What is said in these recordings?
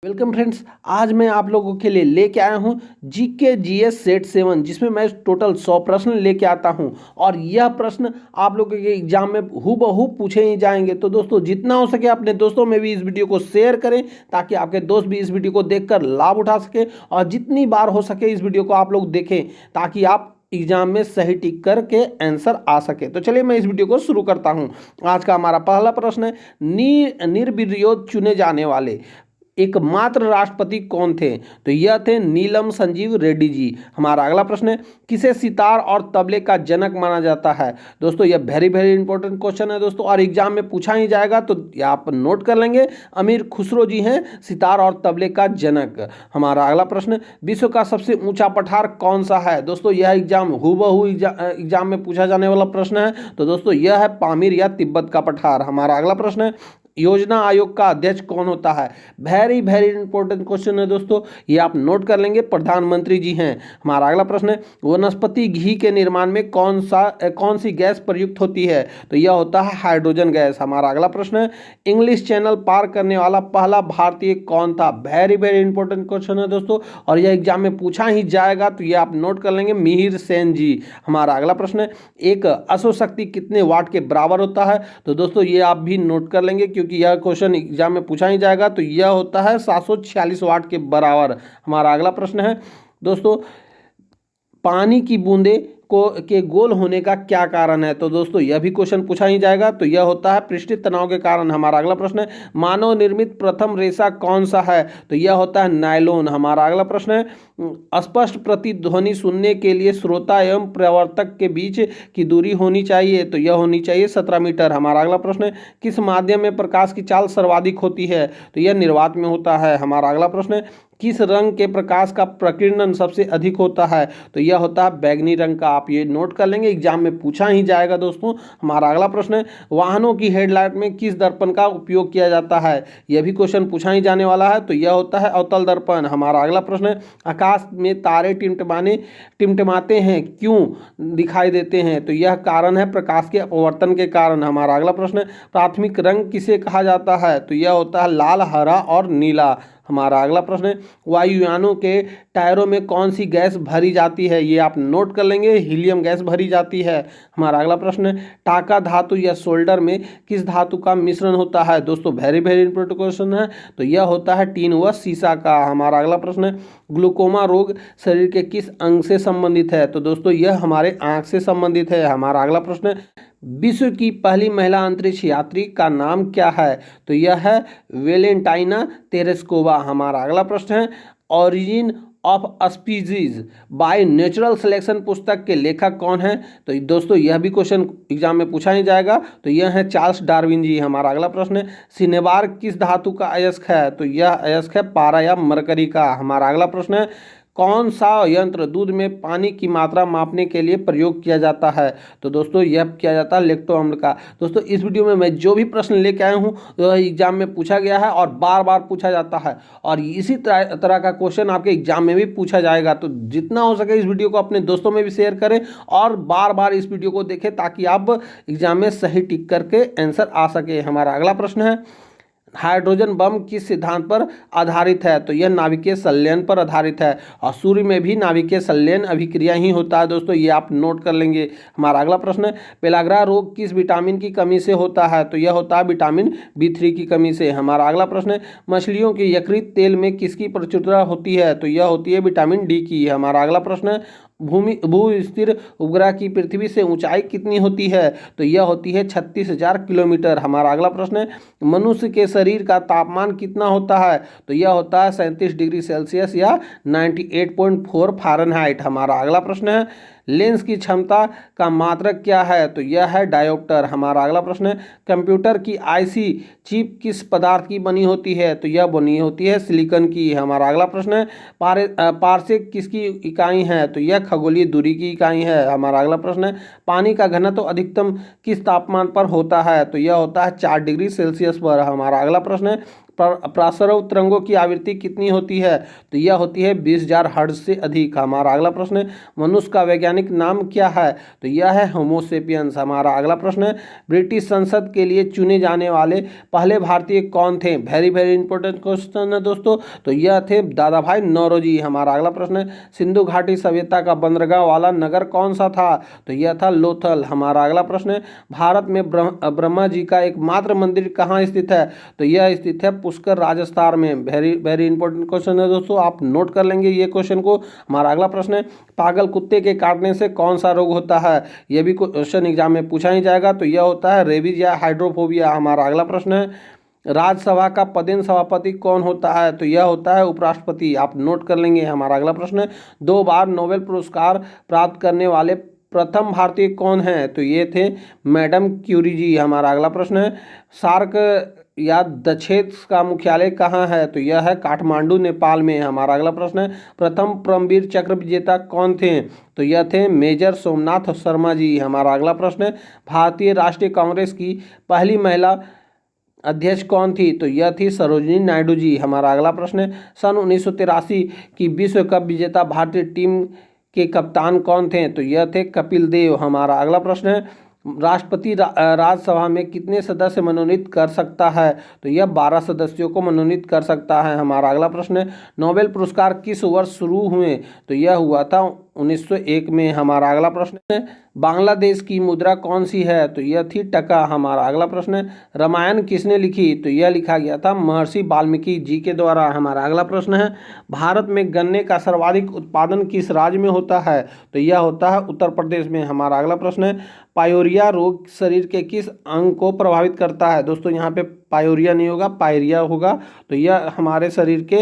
Welcome friends. आज मैं आप लोगों के लिए लेके आया हूं जीके जीएस सेट 7, जिसमें मैं टोटल 100 प्रश्न लेके आता हूं और यह प्रश्न आप लोगों के एग्जाम में हूबहू पूछे ही जाएंगे। तो दोस्तों, जितना हो सके अपने दोस्तों में भी इस वीडियो को शेयर करें ताकि आपके दोस्त भी इस वीडियो को देखकर लाभ उठा सके, और जितनी बार हो सके इस वीडियो को आप लोग देखें ताकि आप एग्जाम में सही टिक करके आंसर आ सके। तो चलिए मैं इस वीडियो को शुरू करता हूं। आज का हमारा पहला प्रश्न है, निर्विरोध चुने जाने वाले एकमात्र राष्ट्रपति कौन थे? तो यह थे नीलम संजीव रेड्डी जी। हमारा अगला प्रश्न है, किसे सितार और तबले का जनक माना जाता है? दोस्तों, यह वेरी वेरी इंपॉर्टेंट क्वेश्चन है दोस्तों, और एग्जाम में पूछा ही जाएगा, तो आप नोट कर लेंगे। अमीर खुसरो जी हैं सितार और तबले का जनक। हमारा अगला प्रश्न, विश्व का सबसे ऊंचा पठार कौन सा है? दोस्तों, यह एग्जाम हूबहू एग्जाम में पूछा जाने वाला प्रश्न है। तो दोस्तों, यह है पामीर या तिब्बत का पठार। हमारा अगला प्रश्न है, योजना आयोग का अध्यक्ष कौन होता है? वेरी वेरी इंपॉर्टेंट क्वेश्चन है दोस्तों, ये आप नोट कर लेंगे, प्रधानमंत्री जी हैं। हमारा अगला प्रश्न है, वनस्पति घी के निर्माण में कौन सी गैस प्रयुक्त होती है? तो यह होता है हाइड्रोजन गैस। हमारा अगला प्रश्न है, इंग्लिश चैनल पार करने वाला पहला भारतीय कौन था? वेरी वेरी इंपॉर्टेंट क्वेश्चन है दोस्तों, और यह एग्जाम में पूछा ही जाएगा, तो यह आप नोट कर लेंगे, मिहिर सेन जी। हमारा अगला प्रश्न है, एक अश्वशक्ति कितने वाट के बराबर होता है? तो दोस्तों, ये आप भी नोट कर लेंगे क्योंकि यह क्वेश्चन एग्जाम में पूछा ही जाएगा। तो यह होता है 746 वाट के बराबर। हमारा अगला प्रश्न है दोस्तों, पानी की बूंदे के गोल होने का क्या कारण है? तो दोस्तों, यह भी क्वेश्चन पूछा ही जाएगा, तो यह होता है पृष्ठीय तनाव के कारण। हमारा अगला प्रश्न है, मानव निर्मित प्रथम रेशा कौन सा है? तो यह होता है नायलॉन। हमारा अगला प्रश्न है, स्पष्ट प्रतिध्वनि सुनने के लिए श्रोता एवं प्रवर्तक के बीच की दूरी होनी चाहिए? तो यह होनी चाहिए 17 मीटर। हमारा अगला प्रश्न है, किस माध्यम में प्रकाश की चाल सर्वाधिक होती है? तो यह निर्वात में होता है। हमारा अगला प्रश्न है, किस रंग के प्रकाश का प्रकीर्णन सबसे अधिक होता है? तो यह होता है बैगनी रंग का। आप ये नोट कर लेंगे, एग्जाम में पूछा ही जाएगा दोस्तों। हमारा अगला प्रश्न है, वाहनों की हेडलाइट में किस दर्पण का उपयोग किया जाता है? यह भी क्वेश्चन पूछा ही जाने वाला है, तो यह होता है अवतल दर्पण। हमारा अगला प्रश्न है, आकाश में तारे टिमटिमाते हैं, क्यों दिखाई देते हैं? तो यह कारण है प्रकाश के अपवर्तन के कारण। हमारा अगला प्रश्न है, प्राथमिक रंग किसे कहा जाता है? तो यह होता है लाल, हरा और नीला। हमारा अगला प्रश्न है, वायुयानों के टायरों में कौन सी गैस भरी जाती है? ये आप नोट कर लेंगे, हीलियम गैस भरी जाती है। हमारा अगला प्रश्न है, टाका धातु या सोल्डर में किस धातु का मिश्रण होता है? दोस्तों, वेरी वेरी इंपॉर्टेंट क्वेश्चन है, तो यह होता है टीन व सीसा का। हमारा अगला प्रश्न है, ग्लूकोमा रोग शरीर के किस अंग से संबंधित है? तो दोस्तों, यह हमारे आंख से संबंधित है। हमारा अगला प्रश्न है, विश्व की पहली महिला अंतरिक्ष यात्री का नाम क्या है? तो यह है वेलेंटाइना तेरेस्कोवा। हमारा अगला प्रश्न है, origin of species by natural selection पुस्तक के लेखक कौन है? तो दोस्तों, यह भी क्वेश्चन एग्जाम में पूछा ही जाएगा, तो यह है चार्ल्स डार्विन जी। हमारा अगला प्रश्न है, सिनेबार किस धातु का अयस्क है? तो यह अयस्क है पारा या मरकरी का। हमारा अगला प्रश्न है, कौन सा यंत्र दूध में पानी की मात्रा मापने के लिए प्रयोग किया जाता है? तो दोस्तों, यह किया जाता है लैक्टो अम्ल का। दोस्तों, इस वीडियो में मैं जो भी प्रश्न लेके आया हूँ तो एग्जाम में पूछा गया है और बार बार पूछा जाता है, और इसी तरह का क्वेश्चन आपके एग्जाम में भी पूछा जाएगा। तो जितना हो सके इस वीडियो को अपने दोस्तों में भी शेयर करें और बार बार इस वीडियो को देखें ताकि आप एग्जाम में सही टिक करके आंसर आ सके। हमारा अगला प्रश्न है, हाइड्रोजन बम किस सिद्धांत पर आधारित है? तो यह नाभिकीय संलयन पर आधारित है, और सूर्य में भी नाभिकीय संलयन अभिक्रिया ही होता है। दोस्तों, ये आप नोट कर लेंगे। हमारा अगला प्रश्न है, पेलाग्रा रोग किस विटामिन की कमी से होता है? तो यह होता है विटामिन B3 की कमी से। हमारा अगला प्रश्न है, मछलियों के यकृत तेल में किसकी प्रचुरता होती है? तो यह होती है विटामिन D की। हमारा अगला प्रश्न है, भू स्थिर उपग्रह की पृथ्वी से ऊंचाई कितनी होती है? तो यह होती है 36,000 किलोमीटर। हमारा अगला प्रश्न है, मनुष्य के शरीर का तापमान कितना होता है? तो यह होता है 37 डिग्री सेल्सियस या 98.4 फ़ारेनहाइट। हमारा अगला प्रश्न है, लेंस की क्षमता का मात्रक क्या है? तो यह है डायोप्टर। हमारा अगला प्रश्न है, कंप्यूटर की आईसी चिप किस पदार्थ की बनी होती है? तो यह बनी होती है सिलिकॉन की। हमारा अगला प्रश्न है, पारसेक किसकी इकाई है? तो यह खगोलीय दूरी की इकाई है। हमारा अगला प्रश्न है, पानी का घनत्व अधिकतम किस तापमान पर होता है? तो यह होता है 4 डिग्री सेल्सियस पर। हमारा अगला प्रश्न है, प्रसारव तरंगों की आवृत्ति कितनी होती है? तो यह होती है 20,000 हर्ट्ज से अधिक। हमारा अगला प्रश्न है, मनुष्य का वैज्ञानिक नाम क्या है? तो यह है होमो सेपियंस। हमारा अगला प्रश्न है, ब्रिटिश संसद के लिए चुने जाने वाले पहले भारतीय कौन थे? वेरी वेरी इंपॉर्टेंट क्वेश्चन है दोस्तों। तो यह थे दादा भाई नौरोजी। हमारा अगला प्रश्न है, सिंधु घाटी सभ्यता का बंदरगाह वाला नगर कौन सा था? तो यह था लोथल। हमारा अगला प्रश्न है, भारत में ब्रह्मा जी का एकमात्र मंदिर कहाँ स्थित है? तो यह स्थित है पुष्कर राजस्थान में। वेरी वेरी इंपॉर्टेंट क्वेश्चन है दोस्तों, आप नोट कर लेंगे ये क्वेश्चन को। हमारा अगला प्रश्न है, पागल कुत्ते के काटने से कौन सा रोग होता है? यह भी क्वेश्चन एग्जाम में पूछा ही जाएगा। तो यह होता है रेबीज या हाइड्रोफोबिया। हमारा अगला प्रश्न है, राज्यसभा का पदेन सभापति कौन होता है? तो यह होता है उपराष्ट्रपति। आप नोट कर लेंगे। हमारा अगला प्रश्न है, 2 बार नोबेल पुरस्कार प्राप्त करने वाले प्रथम भारतीय कौन हैं? तो ये थे मैडम क्यूरी जी। हमारा अगला प्रश्न है, सार्क या दक्षेस का मुख्यालय कहाँ है? तो यह है काठमांडू नेपाल में। हमारा अगला प्रश्न है, प्रथम परमवीर चक्र विजेता कौन थे? तो यह थे मेजर सोमनाथ शर्मा जी। हमारा अगला प्रश्न है, भारतीय राष्ट्रीय कांग्रेस की पहली महिला अध्यक्ष कौन थी? तो यह थी सरोजिनी नायडू जी। हमारा अगला प्रश्न है, सन 1983 की विश्व कप विजेता भारतीय टीम के कप्तान कौन थे? तो यह थे कपिल देव। हमारा अगला प्रश्न है, राष्ट्रपति राज्यसभा में कितने सदस्य मनोनीत कर सकता है? तो यह 12 सदस्यों को मनोनीत कर सकता है। हमारा अगला प्रश्न है, नोबेल पुरस्कार किस वर्ष शुरू हुए? तो यह हुआ था 1901 में। हमारा अगला प्रश्न है, बांग्लादेश की मुद्रा कौन सी है? तो यह थी टका। हमारा अगला प्रश्न है, रामायण किसने लिखी? तो यह लिखा गया था महर्षि वाल्मीकि जी के द्वारा। हमारा अगला प्रश्न है, भारत में गन्ने का सर्वाधिक उत्पादन किस राज्य में होता है? तो यह होता है उत्तर प्रदेश में। हमारा अगला प्रश्न है, पायोरिया रोग शरीर के किस अंग को प्रभावित करता है? दोस्तों यहाँ पे पायोरिया नहीं होगा, पायरिया होगा। तो यह हमारे शरीर के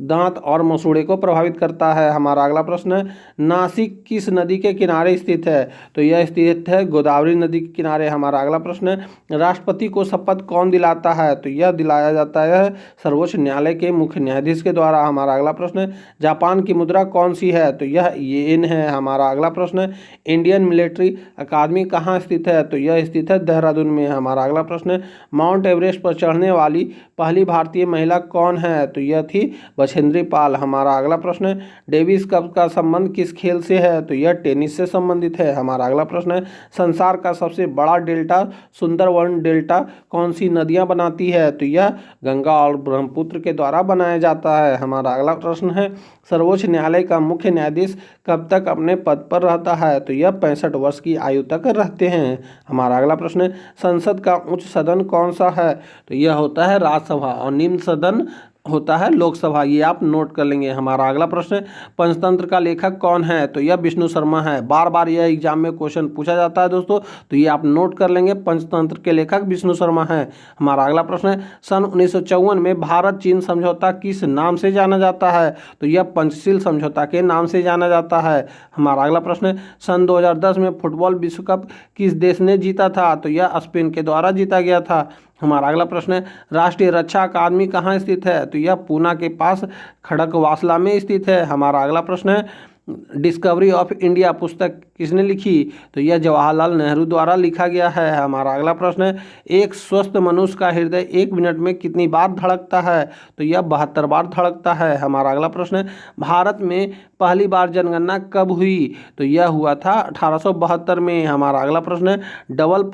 दांत और मसूड़े को प्रभावित करता है। हमारा अगला प्रश्न है, नासिक किस नदी के किनारे स्थित है? तो यह स्थित है गोदावरी नदी के किनारे। हमारा अगला प्रश्न है, राष्ट्रपति को शपथ कौन दिलाता है? तो यह दिलाया जाता है सर्वोच्च न्यायालय के मुख्य न्यायाधीश के द्वारा। हमारा अगला प्रश्न है, जापान की मुद्रा कौन सी है? तो यह येन है। हमारा अगला प्रश्न है, इंडियन मिलिट्री अकादमी कहाँ स्थित है? तो यह स्थित है देहरादून में। हमारा अगला प्रश्न है, माउंट एवरेस्ट पर चढ़ने वाली पहली भारतीय महिला कौन है? तो यह थी बछेंद्री पाल। हमारा अगला प्रश्न है, डेविस कप का संबंध किस खेल से है? तो यह टेनिस से संबंधित है। हमारा अगला प्रश्न है, संसार का सबसे बड़ा डेल्टा सुंदरवन डेल्टा कौन सी नदियां बनाती है? तो यह गंगा और ब्रह्मपुत्र के द्वारा बनाया जाता है। हमारा अगला प्रश्न है, सर्वोच्च न्यायालय का मुख्य न्यायाधीश कब तक अपने पद पर रहता है? तो यह 65 वर्ष की आयु तक रहते हैं। हमारा अगला प्रश्न है, संसद का उच्च सदन कौन सा है? तो यह होता है राज्यसभा और निम्न सदन होता है लोकसभा। ये आप नोट कर लेंगे। हमारा अगला प्रश्न है, पंचतंत्र का लेखक कौन है? तो यह विष्णु शर्मा है। बार बार यह एग्जाम में क्वेश्चन पूछा जाता है दोस्तों, तो ये आप नोट कर लेंगे, पंचतंत्र के लेखक विष्णु शर्मा है। हमारा अगला प्रश्न है, सन 1954 में भारत चीन समझौता किस नाम से जाना जाता है? तो यह पंचशील समझौता के नाम से जाना जाता है। हमारा अगला प्रश्न है, सन 2010 में फुटबॉल विश्व कप किस देश ने जीता था? तो यह स्पेन के द्वारा जीता गया था। हमारा अगला प्रश्न है, राष्ट्रीय रक्षा अकादमी कहाँ स्थित है? तो यह पूना के पास खड़गवासला में स्थित है। हमारा अगला प्रश्न है, डिस्कवरी ऑफ इंडिया पुस्तक किसने लिखी? तो यह जवाहरलाल नेहरू द्वारा लिखा गया है। हमारा अगला प्रश्न है, एक स्वस्थ मनुष्य का हृदय 1 मिनट में कितनी बार धड़कता है? तो यह 72 बार धड़कता है। हमारा अगला प्रश्न है, भारत में पहली बार जनगणना कब हुई? तो यह हुआ था 1872 में। हमारा अगला प्रश्न है, डबल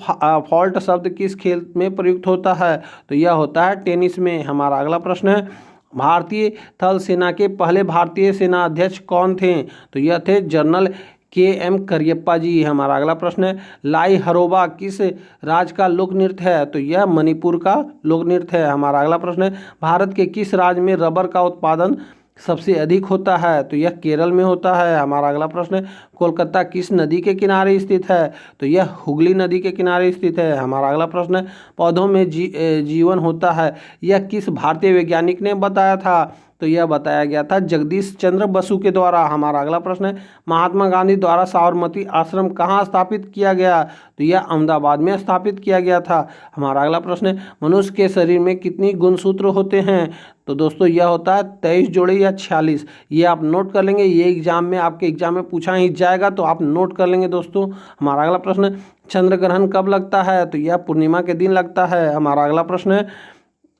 फॉल्ट शब्द किस खेल में प्रयुक्त होता है? तो यह होता है टेनिस में। हमारा अगला प्रश्न है, भारतीय थल सेना के पहले भारतीय सेना अध्यक्ष कौन थे? तो यह थे जनरल KM करियप्पा जी। हमारा अगला प्रश्न है, लाई हरोबा किस राज्य का लोक नृत्य है? तो यह मणिपुर का लोक नृत्य है। हमारा अगला प्रश्न है, भारत के किस राज्य में रबर का उत्पादन सबसे अधिक होता है? तो यह केरल में होता है। हमारा अगला प्रश्न है, कोलकाता किस नदी के किनारे स्थित है? तो यह हुगली नदी के किनारे स्थित है। हमारा अगला प्रश्न है, पौधों में जीवन होता है, यह किस भारतीय वैज्ञानिक ने बताया था? तो यह बताया गया था जगदीश चंद्र बसु के द्वारा। हमारा अगला प्रश्न है, महात्मा गांधी द्वारा साबरमती आश्रम कहाँ स्थापित किया गया? तो यह अहमदाबाद में स्थापित किया गया था। हमारा अगला प्रश्न है, मनुष्य के शरीर में कितनी गुणसूत्र होते हैं? तो दोस्तों यह होता है 23 जोड़े या 46। ये आप नोट कर लेंगे, ये एग्जाम में आपके एग्जाम में पूछा ही जाएगा, तो आप नोट कर लेंगे दोस्तों। हमारा अगला प्रश्न है, चंद्र ग्रहण कब लगता है? तो यह पूर्णिमा के दिन लगता है। हमारा अगला प्रश्न है,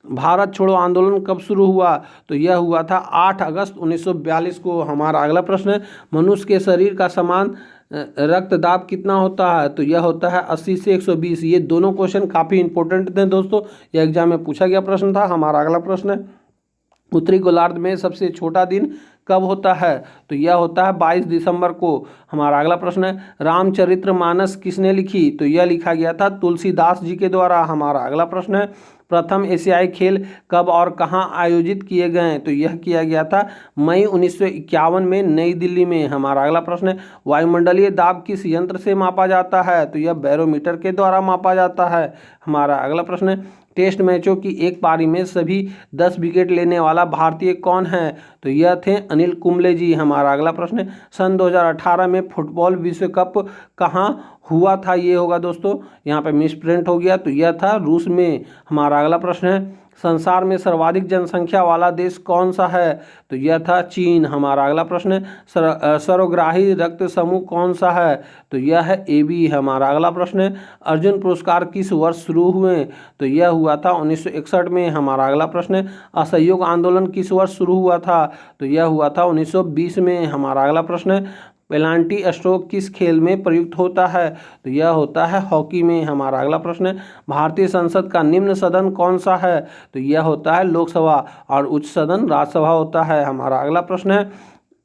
भारत छोड़ो आंदोलन कब शुरू हुआ? तो यह हुआ था 8 अगस्त 1942 को। हमारा अगला प्रश्न है, मनुष्य के शरीर का समान रक्तदाब कितना होता है? तो यह होता है 80 से 120। ये दोनों क्वेश्चन काफ़ी इंपॉर्टेंट थे दोस्तों, यह एग्जाम में पूछा गया प्रश्न था। हमारा अगला प्रश्न है, उत्तरी गोलार्ध में सबसे छोटा दिन कब होता है? तो यह होता है 22 दिसंबर को। हमारा अगला प्रश्न है, रामचरितमानस किसने लिखी? तो यह लिखा गया था तुलसीदास जी के द्वारा। हमारा अगला प्रश्न है, प्रथम एशियाई खेल कब और कहाँ आयोजित किए गए? तो यह किया गया था मई 1951 में नई दिल्ली में। हमारा अगला प्रश्न है, वायुमंडलीय दाब किस यंत्र से मापा जाता है? तो यह बैरोमीटर के द्वारा मापा जाता है। हमारा अगला प्रश्न है, टेस्ट मैचों की एक पारी में सभी 10 विकेट लेने वाला भारतीय कौन है? तो यह थे अनिल कुंबले जी। हमारा अगला प्रश्न है, सन 2018 में फुटबॉल विश्व कप कहाँ हुआ था? ये होगा दोस्तों, यहाँ पे मिस प्रिंट हो गया, तो यह था रूस में। हमारा अगला प्रश्न है, संसार में सर्वाधिक जनसंख्या वाला देश कौन सा है? तो यह था चीन। हमारा अगला प्रश्न है, सर्वग्राही रक्त समूह कौन सा है? तो यह है AB। हमारा अगला प्रश्न है, अर्जुन पुरस्कार किस वर्ष शुरू हुए? तो यह हुआ था 1961 में। हमारा अगला प्रश्न है, असहयोग आंदोलन किस वर्ष शुरू हुआ था? तो यह हुआ था 1920 में। हमारा अगला प्रश्न है, पेनाल्टी स्ट्रोक किस खेल में प्रयुक्त होता है? तो यह होता है हॉकी में। हमारा अगला प्रश्न है, भारतीय संसद का निम्न सदन कौन सा है? तो यह होता है लोकसभा, और उच्च सदन राज्यसभा होता है। हमारा अगला प्रश्न है,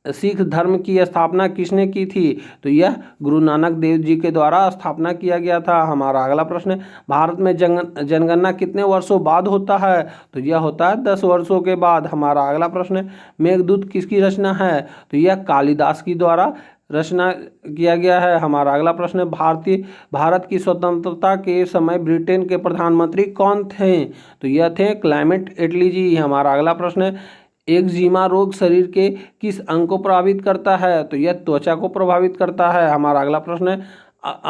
सिख धर्म की स्थापना किसने की थी? तो यह गुरु नानक देव जी के द्वारा स्थापना किया गया था। हमारा अगला प्रश्न है, भारत में जनगणना कितने वर्षों बाद होता है? तो यह होता है 10 वर्षों के बाद। हमारा अगला प्रश्न है, मेघदूत किसकी रचना है? तो यह कालिदास की द्वारा रचना किया गया है। हमारा अगला प्रश्न है, भारत की स्वतंत्रता के समय ब्रिटेन के प्रधानमंत्री कौन थे? तो यह थे क्लेमेंट एटली जी। हमारा अगला प्रश्न है, एक्जिमा रोग शरीर के किस अंग को प्रभावित करता है? तो यह त्वचा को प्रभावित करता है। हमारा अगला प्रश्न है,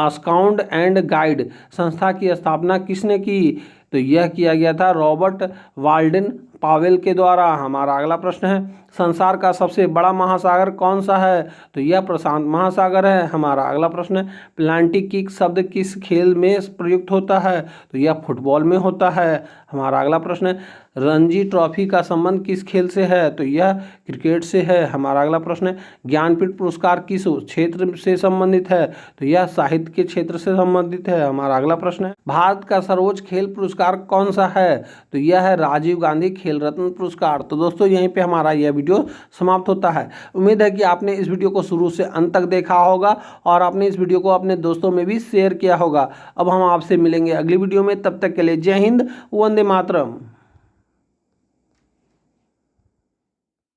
स्काउट एंड गाइड संस्था की स्थापना किसने की? तो यह किया गया था रॉबर्ट वाल्डेन पावेल के द्वारा। हमारा अगला प्रश्न है, संसार का सबसे बड़ा महासागर कौन सा है? तो यह प्रशांत महासागर है। हमारा अगला प्रश्न है, प्लांटी किक शब्द किस खेल में प्रयुक्त होता है? तो यह फुटबॉल में होता है। हमारा अगला प्रश्न है, रणजी ट्रॉफी का संबंध किस खेल से है? तो यह क्रिकेट से है। हमारा अगला प्रश्न है, ज्ञानपीठ पुरस्कार किस क्षेत्र से संबंधित है? तो यह साहित्य के क्षेत्र से संबंधित है। हमारा अगला प्रश्न है, भारत का सर्वोच्च खेल पुरस्कार कौन सा है? तो यह है राजीव गांधी खेल रत्न पुरस्कार। तो दोस्तों यहीं पे हमारा यह वीडियो समाप्त होता है। उम्मीद है कि आपने इस वीडियो को शुरू से अंत तक देखा होगा और आपने इस वीडियो को अपने दोस्तों में भी शेयर किया होगा। अब हम आपसे मिलेंगे अगली वीडियो में, तब तक के लिए जय हिंद, वंदे मातरम।